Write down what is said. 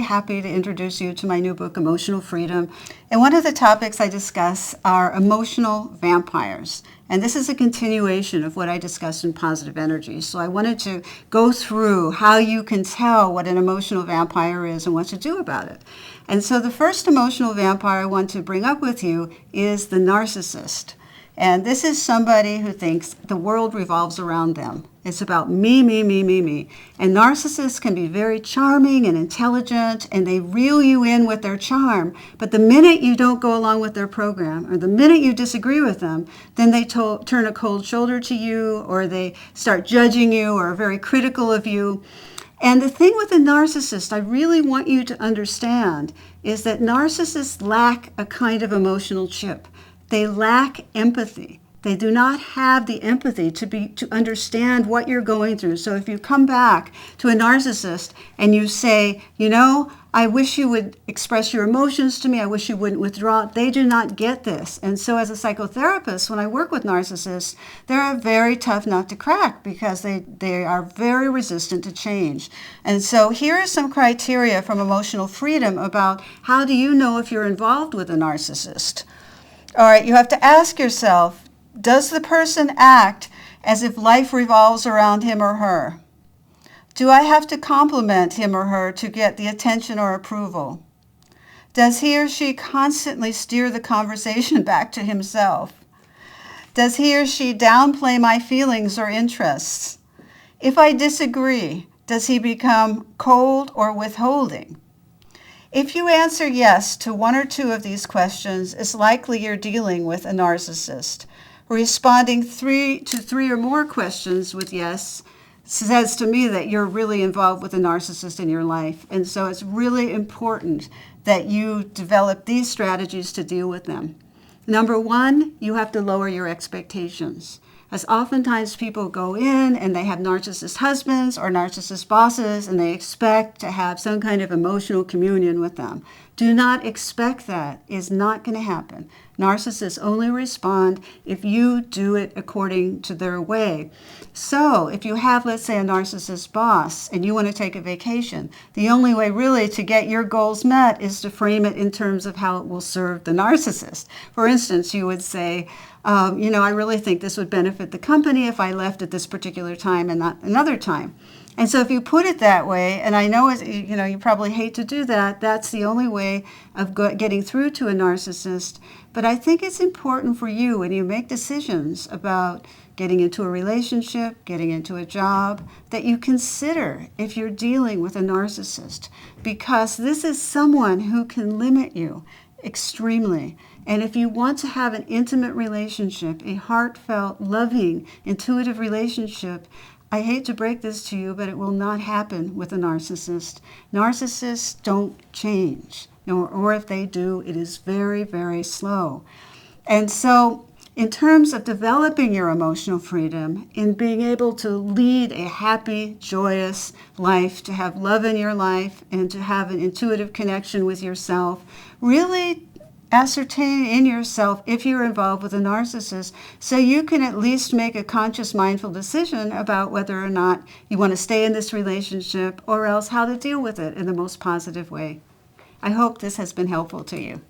happy to introduce you to my new book, Emotional Freedom. And one of the topics I discuss are emotional vampires. And this is a continuation of what I discussed in Positive Energy. So I wanted to go through how you can tell what an emotional vampire is and what to do about it. And so the first emotional vampire I want to bring up with you is the narcissist. And this is somebody who thinks the world revolves around them. It's about me, me, me, me, me. And narcissists can be very charming and intelligent, and they reel you in with their charm. But the minute you don't go along with their program, or the minute you disagree with them, then they turn a cold shoulder to you, or they start judging you, or are very critical of you. And the thing with a narcissist, I really want you to understand, is that narcissists lack a kind of emotional chip. They lack empathy. They do not have the empathy to understand what you're going through. So if you come back to a narcissist and you say, you know, I wish you would express your emotions to me, I wish you wouldn't withdraw, they do not get this. And so as a psychotherapist, when I work with narcissists, they're a very tough nut to crack because they are very resistant to change. And so here are some criteria from Emotional Freedom about how do you know if you're involved with a narcissist. All right, you have to ask yourself, does the person act as if life revolves around him or her? Do I have to compliment him or her to get the attention or approval? Does he or she constantly steer the conversation back to himself? Does he or she downplay my feelings or interests? If I disagree, does he become cold or withholding? If you answer yes to one or two of these questions, it's likely you're dealing with a narcissist. Responding to three or more questions with yes says to me that you're really involved with a narcissist in your life. And so it's really important that you develop these strategies to deal with them. Number one, you have to lower your expectations. As oftentimes people go in and they have narcissist husbands or narcissist bosses and they expect to have some kind of emotional communion with them. Do not expect that. It's not going to happen. Narcissists only respond if you do it according to their way. So if you have, let's say, a narcissist boss and you want to take a vacation, the only way really to get your goals met is to frame it in terms of how it will serve the narcissist. For instance, you would say, I really think this would benefit the company if I left at this particular time and not another time. And so if you put it that way, and I know you probably hate to do that, that's the only way of getting through to a narcissist. But I think it's important for you when you make decisions about getting into a relationship, getting into a job, that you consider if you're dealing with a narcissist, because this is someone who can limit you extremely. And if you want to have an intimate relationship, a heartfelt, loving, intuitive relationship, I hate to break this to you, but it will not happen with a narcissist. Narcissists don't change, or if they do, it is very, very slow. And so in terms of developing your emotional freedom, in being able to lead a happy, joyous life, to have love in your life, and to have an intuitive connection with yourself, really ascertain in yourself if you're involved with a narcissist so you can at least make a conscious, mindful decision about whether or not you want to stay in this relationship or else how to deal with it in the most positive way. I hope this has been helpful to you.